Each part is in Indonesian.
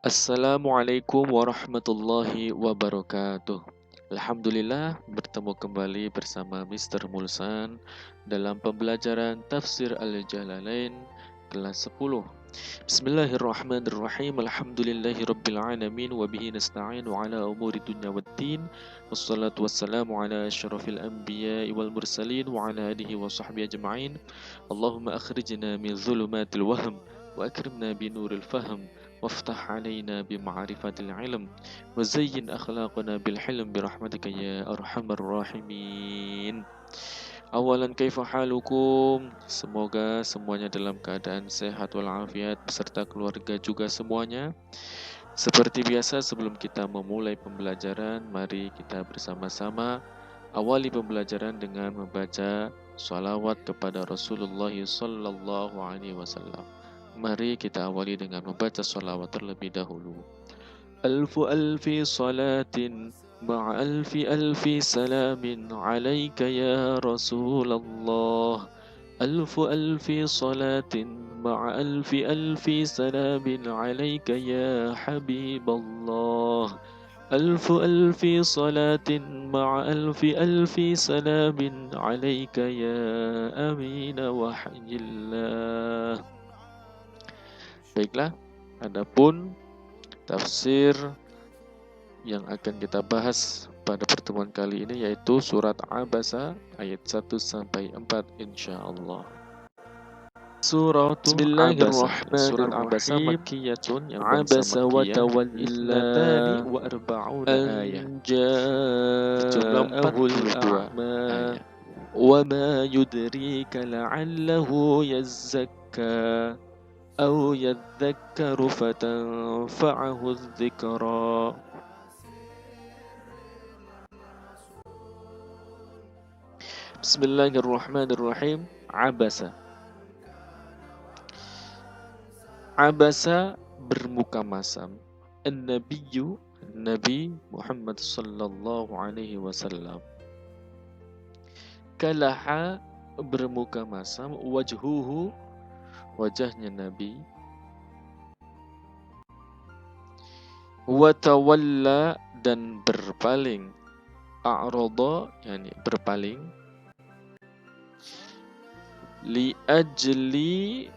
Assalamualaikum warahmatullahi wabarakatuh. Alhamdulillah bertemu kembali bersama Mr. Mulsan dalam pembelajaran Tafsir Al-Jalalain kelas 10. Bismillahirrahmanirrahim. Alhamdulillahi rabbil alamin wa bihi nasta'in wa ala umuri dunya waddin. Wassalatu wassalamu ala asyrafil anbiya'i wal mursalin wa ala alihi wa sahbihi ajma'in. Allahumma akhrijna min dhulumatil wahm wa akrimna bi nuril fahm. وافتح علينا بمعرفة العلم وزين أخلاقنا بالحلم برحمتك يا أرحم الراحمين. Awalan kaifa halukum? Semoga semuanya dalam keadaan sehat walafiat beserta keluarga juga semuanya. Seperti biasa sebelum kita memulai pembelajaran, mari kita bersama-sama awali pembelajaran dengan membaca shalawat kepada Rasulullah sallallahu alaihi wasallam. Mari kita awali dengan membaca sholawat terlebih dahulu. Alfu alfi salatin ma'a alfi alfi salamin alaika ya Rasulullah. Alfu alfi salatin ma'a alfi alfi salamin alaika ya Habiballah. Alfu alfi salatin ma'a alfi alfi salamin alaika ya amina wahyillah. Baiklah, adapun tafsir yang akan kita bahas pada pertemuan kali ini yaitu surat Abasa ayat 1 sampai 4 insyaallah. Bismillahirrahmanirrahim. Surat Abasa makkiyatun yang Abasa wa tawalla wa arba'una ayat. Berjumlah 42 ayat. Wa ma yudrika la'allahu yazzakka أو يذكر فتنفعه الذكرى. Bismillahirrahmanirrahim. Abasa bermuka masam. An-Nabiyyu, Nabi Muhammad sallallahu alaihi wasallam. Kalaha bermuka masam. Wajhuhu, wajahnya Nabi. Watawalla, dan berpaling. A'rada, yani berpaling. Li ajli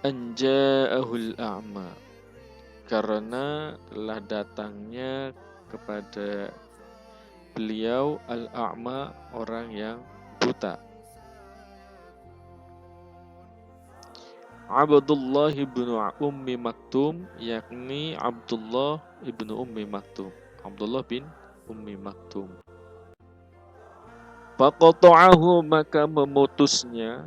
anja'ahul a'ma, karena telah datangnya kepada beliau al-a'ma, orang yang buta. Abdullah ibnu Ummi Maktum, yakni Abdullah ibnu Ummi Maktum. Abdullah bin Ummi Maktum. Faqata'ahu, maka memutusnya.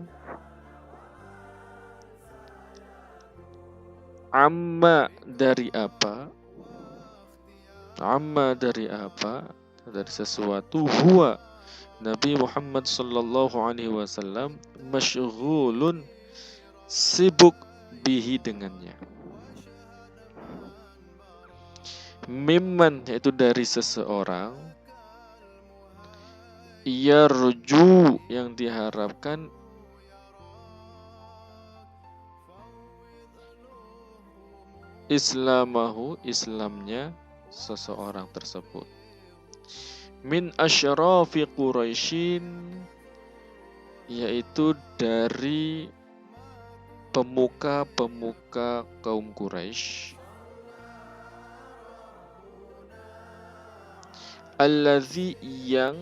Amma, dari apa? Amma, dari apa? Dari sesuatu. Huwa, Nabi Muhammad sallallahu alaihi wasallam, masyghulun, sibuk, bihi, dengannya. Mimman, yaitu dari seseorang. Yarju, yang diharapkan. Islamahu, Islamnya seseorang tersebut. Min asyrafi Quraisyin, yaitu dari pemuka-pemuka kaum Quraisy. Allazi, yang.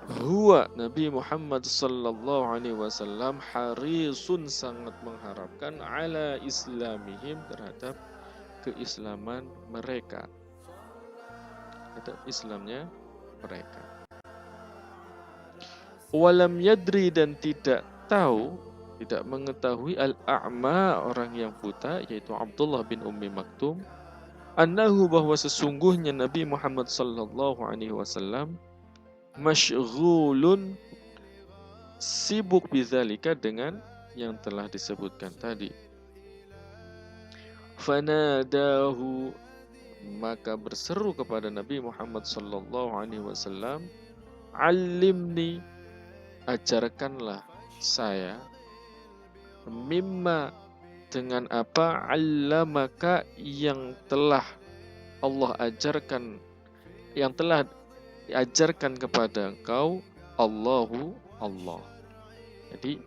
Huwa, Nabi Muhammad sallallahu alaihi wasallam, harisun, sangat mengharapkan, ala islamihim, terhadap keislaman mereka, terhadap Islamnya mereka. Walam yadri, dan tidak tahu, tidak mengetahui, al-a'ma, orang yang buta, yaitu Abdullah bin Ummi Maktum, annahu, bahwa sesungguhnya Nabi Muhammad sallallahu alaihi wasallam, masyghulun, sibuk, bidzalika, dengan yang telah disebutkan tadi. Fanadahu, maka berseru kepada Nabi Muhammad sallallahu alaihi wasallam, alimni, ajarkanlah saya, mimma, dengan apa? 'Allamaka, yang telah Allah ajarkan, yang telah diajarkan kepada engkau Allahu Allah. Jadi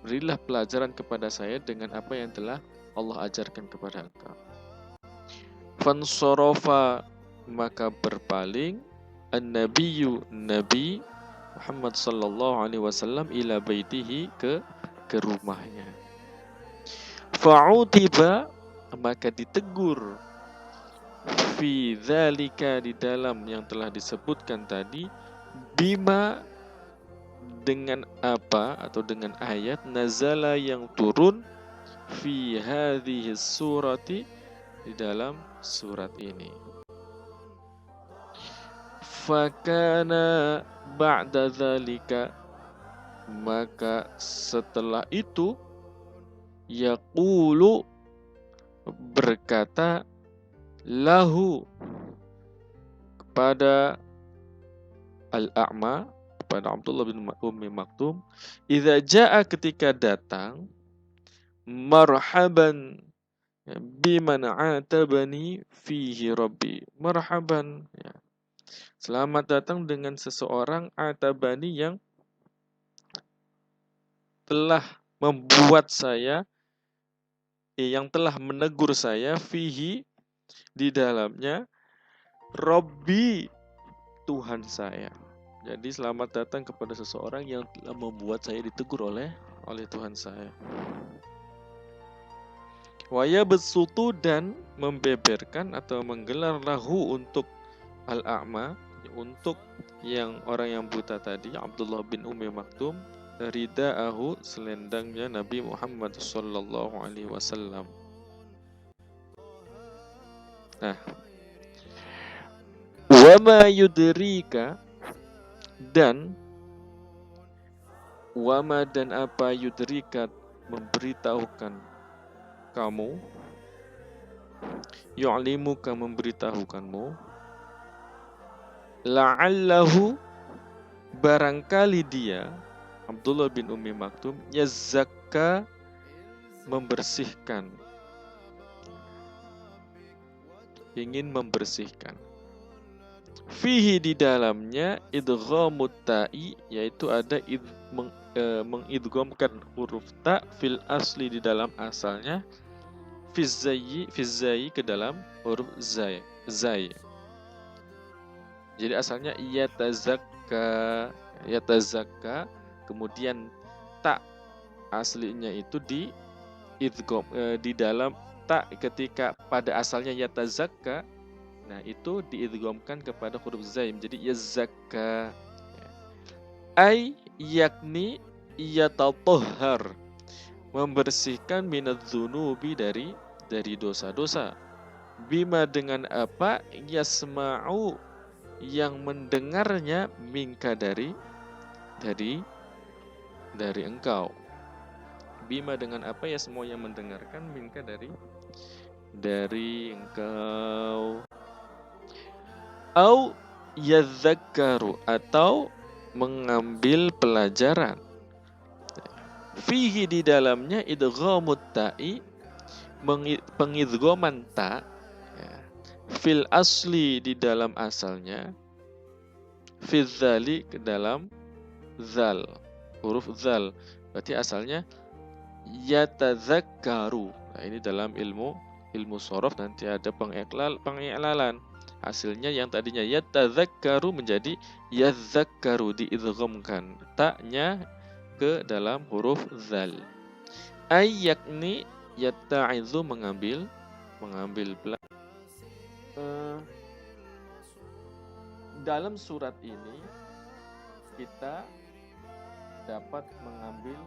berilah pelajaran kepada saya dengan apa yang telah Allah ajarkan kepada engkau. Fansorofa, maka berpaling an-nabiyyu, Nabi Muhammad sallallahu alaihi wasallam, ila baitihi, ke rumahnya. Fa'utiba, maka ditegur, fi dzalika, di dalam yang telah disebutkan tadi, bima, dengan apa atau dengan ayat, nazala, yang turun, fi hadhihi surati, di dalam surat ini. Fakana ba'da dzalika, maka setelah itu, yaqulu, berkata, lahu, kepada al-a'ma, kepada Abdullah bin Ummi Maktum, idza jaa, ketika datang, marhaban biman atabani fihi rabbi. Marhaban, ya. Selamat datang dengan seseorang atabani, yang telah membuat saya, yang telah menegur saya, fihi, di dalamnya, Rabbi, Tuhan saya. Jadi selamat datang kepada seseorang yang telah membuat saya ditegur oleh Tuhan saya. Waya besutu, dan membeberkan atau menggelar, lahu, untuk al-a'ma, untuk yang orang yang buta tadi, Abdullah bin Ummi Maktum, ridaahu, selendangnya Nabi Muhammad sallallahu alaihi wasallam. Nah, wama yudrika, dan wama, dan apa, yudrika, memberitahukan kamu, yu'limuka, memberitahukanmu, la'allahu, barangkali dia, Abdullah bin Ummi Maktum, yazakka, membersihkan, ingin membersihkan, fihi, di dalamnya, idghamut ta'i, yaitu ada mengidghamkan huruf ta, fil asli, di dalam asalnya, fizzayi, ke dalam huruf zai. Jadi asalnya yatazakka, kemudian ta aslinya itu di idgham, di dalam ta, ketika pada asalnya yatazakka, nah itu diidghamkan kepada huruf zai, menjadi yazakka. Ai, yakni, yatatahhar, membersihkan, minadz-dzunubi, dari dosa-dosa, bima, dengan apa, yasma'u, yang mendengarnya, minka, dari engkau. Bima, dengan apa, ya, semua yang mendengarkan, minka, dari engkau. Au yadzakkaru, atau mengambil pelajaran, fihi, di dalamnya, idghamut ta'i, pengidghaman ta, ya, fil asli, di dalam asalnya, fizzali, ke dalam zal, huruf zal. Berarti asalnya yatadzakkaru. Nah, ini dalam ilmu shorof nanti ada pengiklalan. Hasilnya yang tadinya yatadzakkaru menjadi yadzakkaru, diidghamkan ta-nya ke dalam huruf zal. Ay, yakni, yatta'izu, mengambil dalam surat ini kita dapat mengambil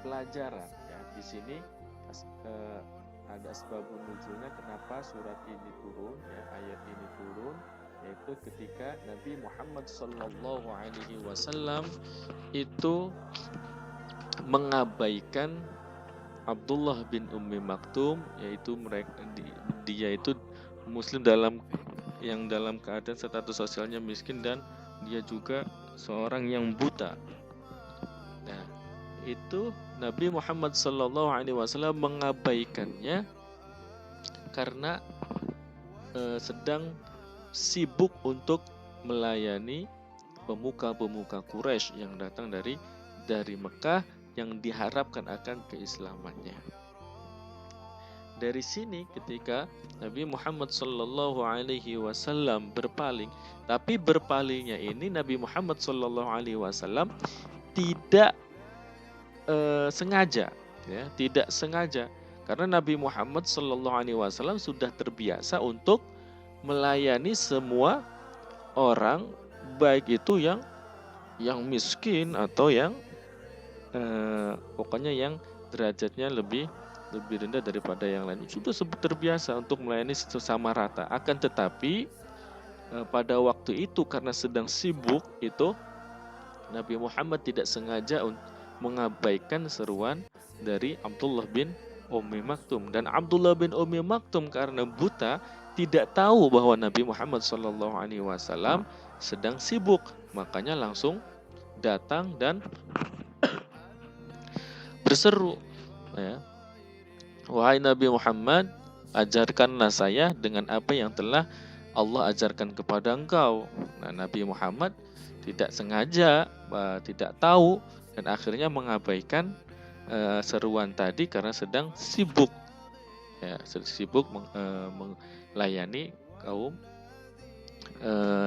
pelajaran, ya. Di sini ada asbabun nuzulnya, kenapa surat ini turun, ya, ayat ini turun, yaitu ketika Nabi Muhammad sallallahu alaihi wasallam itu mengabaikan Abdullah bin Ummi Maktum, yaitu dia itu muslim dalam keadaan status sosialnya miskin, dan dia juga seorang yang buta. Nah, itu Nabi Muhammad SAW mengabaikannya karena sedang sibuk untuk melayani pemuka-pemuka Quraisy yang datang dari Mekah yang diharapkan akan keislamannya. Dari sini ketika Nabi Muhammad SAW berpaling, tapi berpalingnya ini Nabi Muhammad SAW tidak sengaja, ya, tidak sengaja, karena Nabi Muhammad SAW sudah terbiasa untuk melayani semua orang, baik itu yang miskin atau yang pokoknya yang derajatnya lebih rendah daripada yang lain. Sudah terbiasa untuk melayani sesama rata. Akan tetapi pada waktu itu karena sedang sibuk itu, Nabi Muhammad tidak sengaja mengabaikan seruan dari Abdullah bin Ummi Maktum. Dan Abdullah bin Ummi Maktum karena buta tidak tahu bahwa Nabi Muhammad SAW sedang sibuk, makanya langsung datang dan berseru, ya, wahai Nabi Muhammad, ajarkanlah saya dengan apa yang telah Allah ajarkan kepada engkau. Nah, Nabi Muhammad tidak sengaja, tidak tahu, dan akhirnya mengabaikan seruan tadi karena sedang sibuk, ya, sibuk melayani kaum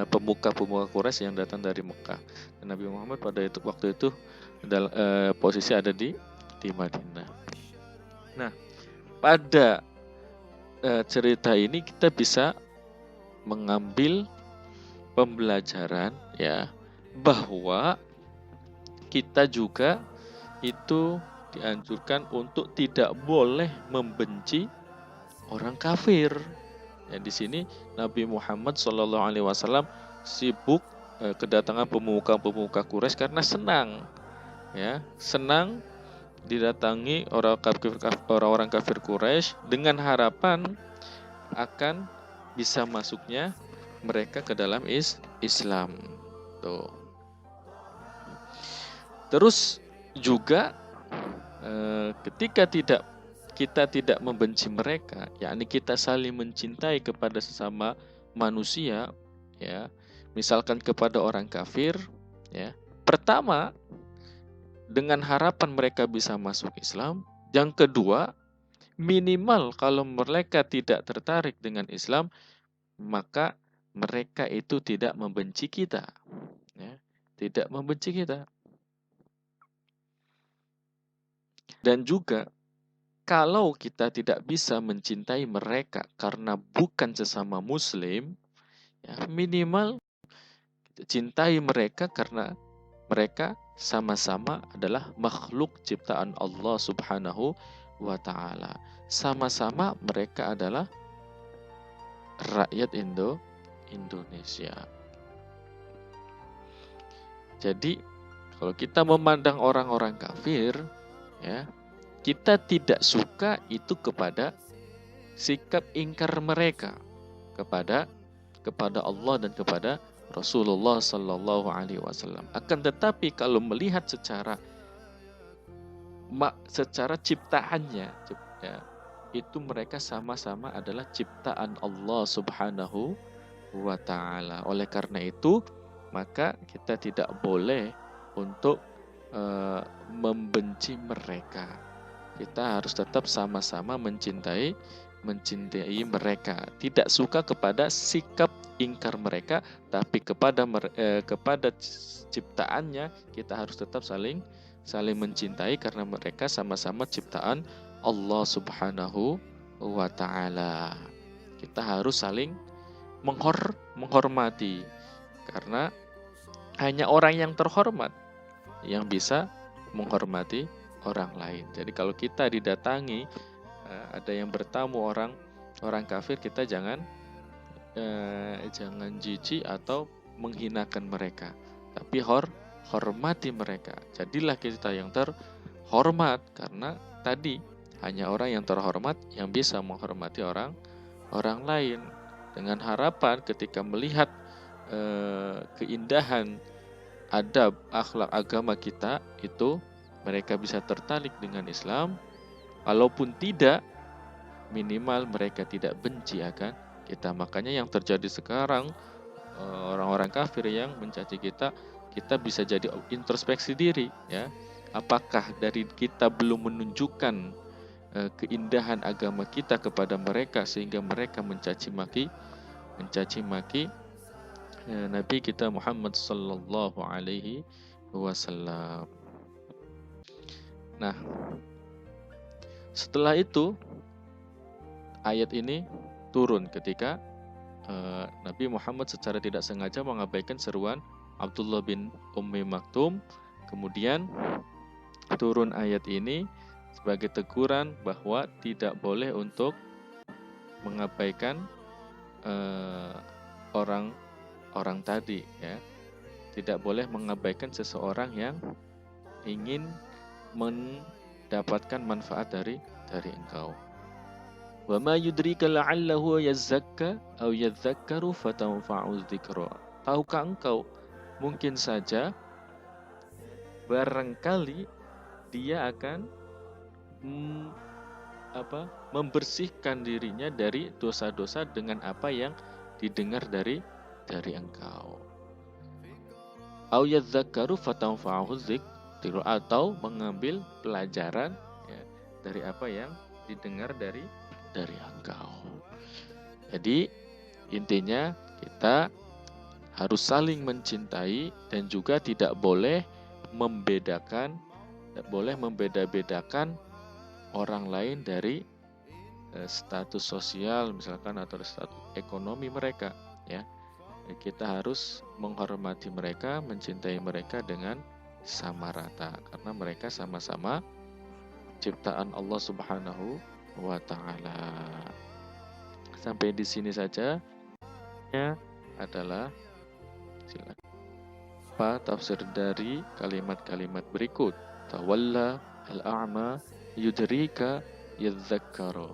pemuka-pemuka Quraisy yang datang dari Mekah. Dan Nabi Muhammad pada waktu itu posisi ada di Madinah. Nah, pada cerita ini kita bisa mengambil pembelajaran, ya, bahwa kita juga itu dianjurkan untuk tidak boleh membenci orang kafir. Ya, di sini Nabi Muhammad SAW sibuk kedatangan pemuka-pemuka Quraisy karena senang, ya, senang didatangi orang-orang kafir Quraisy dengan harapan akan bisa masuknya mereka ke dalam Islam. Tuh. Terus juga ketika kita tidak membenci mereka, yakni kita saling mencintai kepada sesama manusia, ya, misalkan kepada orang kafir, ya, pertama dengan harapan mereka bisa masuk Islam. Yang kedua, minimal kalau mereka tidak tertarik dengan Islam, maka mereka itu tidak membenci kita, ya, tidak membenci kita. Dan juga kalau kita tidak bisa mencintai mereka karena bukan sesama Muslim, ya, minimal cintai mereka karena mereka sama-sama adalah makhluk ciptaan Allah Subhanahu wa Ta'ala. Sama-sama mereka adalah rakyat Indonesia. Jadi kalau kita memandang orang-orang kafir, ya, kita tidak suka itu kepada sikap ingkar mereka kepada Allah dan kepada Rasulullah Sallallahu Alaihi Wasallam. Akan tetapi kalau melihat secara ciptaannya, ya, itu mereka sama-sama adalah ciptaan Allah Subhanahu wa Ta'ala. Oleh karena itu, maka kita tidak boleh untuk membenci mereka. Kita harus tetap sama-sama mencintai mereka. Tidak suka kepada sikap ingkar mereka, tapi kepada ciptaannya kita harus tetap saling mencintai karena mereka sama-sama ciptaan Allah Subhanahu wa Ta'ala. Kita harus saling menghormati, karena hanya orang yang terhormat yang bisa menghormati orang lain. Jadi kalau kita didatangi, ada yang bertamu orang kafir, kita jangan jijik atau menghinakan mereka, tapi hormati mereka. Jadilah kita yang terhormat, karena tadi hanya orang yang terhormat yang bisa menghormati orang lain. Dengan harapan ketika melihat keindahan adab akhlak agama kita itu mereka bisa tertarik dengan Islam. Kalaupun tidak, minimal mereka tidak benci akan kita. Makanya yang terjadi sekarang, orang-orang kafir yang mencaci kita, kita bisa jadi introspeksi diri, ya. Apakah dari kita belum menunjukkan keindahan agama kita kepada mereka sehingga mereka mencaci maki Nabi kita Muhammad sallallahu alaihi wasallam. Nah, setelah itu ayat ini turun ketika Nabi Muhammad secara tidak sengaja mengabaikan seruan Abdullah bin Ummi Maktum. Kemudian turun ayat ini sebagai teguran bahwa tidak boleh untuk mengabaikan orang tadi, ya. Tidak boleh mengabaikan seseorang yang ingin mendapatkan manfaat dari engkau. Wa ma yudrika la'allahu yazakka aw yadzakkaru fatanfa'u dzikra. Tahukah engkau, mungkin saja barangkali dia akan membersihkan dirinya dari dosa-dosa dengan apa yang didengar dari engkau. Au yadzakkaru fatanfa'u dzikra, atau mengambil pelajaran, ya, dari apa yang didengar dari engkau. Jadi intinya kita harus saling mencintai dan juga tidak boleh membeda-bedakan orang lain dari status sosial misalkan atau status ekonomi mereka, ya. Kita harus menghormati mereka, mencintai mereka dengan sama rata karena mereka sama-sama ciptaan Allah Subhanahu wa ta'ala. Sampai di sini saja ya adalah tafsir dari kalimat-kalimat berikut. Tawalla al-a'ma yudrika yadzakkara.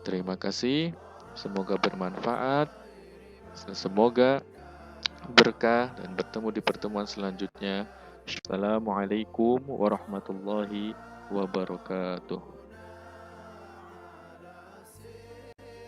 Terima kasih, semoga bermanfaat, semoga berkah dan bertemu di pertemuan selanjutnya. Assalamualaikum warahmatullahi wabarakatuh.